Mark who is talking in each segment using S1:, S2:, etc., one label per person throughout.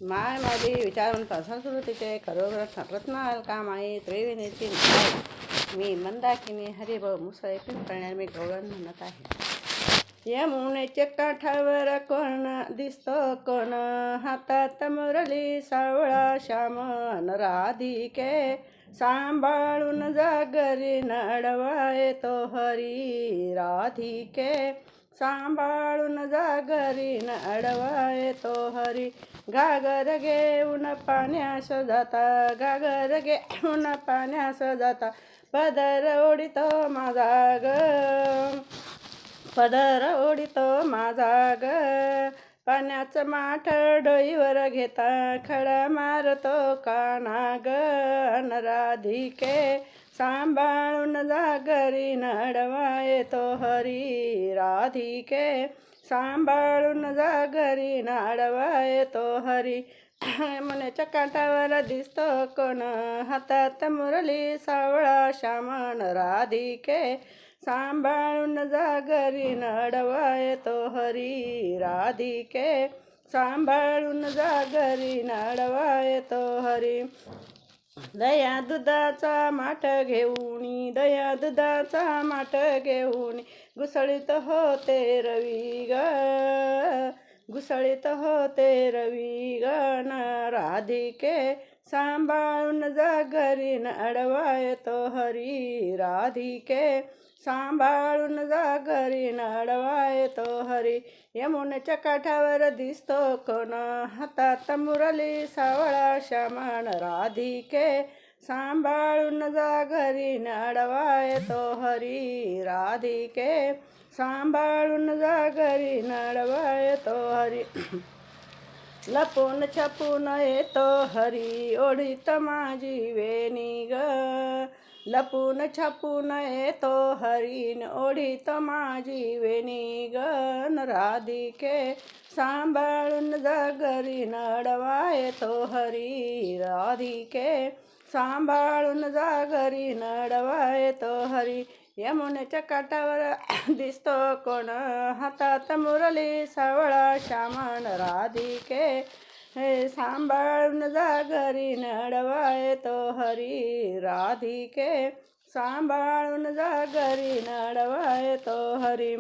S1: माय माझी विचारवंत संस्कृतीचे खरोखर रत्नाल काम आहे त्रिवेणीची नाय मी मंदाकिनी हरिभाऊ मुसळे करण्यात मी गौरव म्हणत आहे. यमुनेच्या काठावर कोण दिसतो कोण हातात मुरली सावळा श्यामन राधिके सांभाळून जागरी नडवाय तो हरी राधिके सांभाळून जागरी नडवाय तो हरी. घागर घेऊन पाण्यास जाता घागर घेऊन पाण्यास जाता पदर ओढितो माझा ग पदर ओढितो माझा ग. पाण्याचं माठ डोईवर घेता खडा मारतो काना ग राधिके सांभाळून जागरी नडवाय तो हरी राधिके सांभाळून जागरी नाडवाय तो हरी. यमुनेच्या काठावर दिसतो कोण हातात मुरली सावळा श्यामन राधिके सांभाळून जागरी नडवाय तो हरी राधिके सांभाळून जागरी नडवाय तो हरी. दया दुधाचा माठ घेऊनी दया दुधाचा माठ घेऊनी घुसळीत होते रवी ग घुसळीत होते रवी गण राधिके सांभाळून जागरी नडवाय तो हरी राधिके सांभाळून जागरी नडवाय तो हरी. यमुनेच्या काठावर दिसतो कोण हातात मुरली सावळा श्यामन राधिके सांभाळून जागरी नडवाय तो हरी राधिके सांभाळून जागरी नडवाय तो हरी. लपून छपून येतो हरी ओढीत माझी वेणी ग लपून छपून येतो हरीन ओढीत माझी वेणी गण राधिके सांभाळून जागरी नडवाय तो हरी राधिके सांभाळून जागरी नडवाय तो हरी. यमुनेच्या काठावर दिसतो कोण हातात मुरली सावळा श्यामन राधिके हे सांभाळून जागरी नडवाय तो हरी राधिके सांभाळून जागरी नडवाय तो हरी.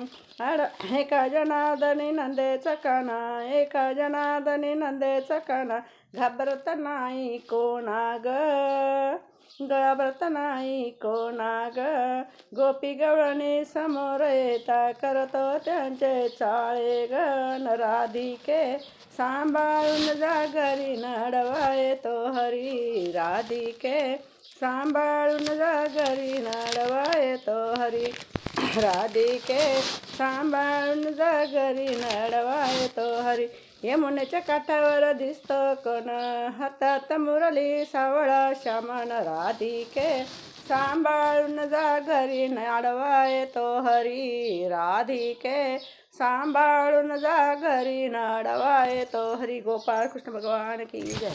S1: एका जनार्दनी नंदेचा काना एका जनार्दनी नंदेचा काना घाबरत नाही कोणा ग घाबरत नाही कोणा ग. गोपी गवळणी समोर येता करतो त्यांचे चाळे गण राधिके सांभाळून जागरी नडवाय तो हरी राधिके सांभाळून जागरी नडवाय तो हरी राधिके सांभाळून जागरी नडवाय तो हरी. यमुनेच्या काठावर दिसतो कोण हातात मुरली सावळा श्यामन राधिके सांभाळून जागरी नडवाय तो हरी राधिके सांभाळून जागरी नडवाय तो हरी. गोपाळ कृष्ण भगवान की जय.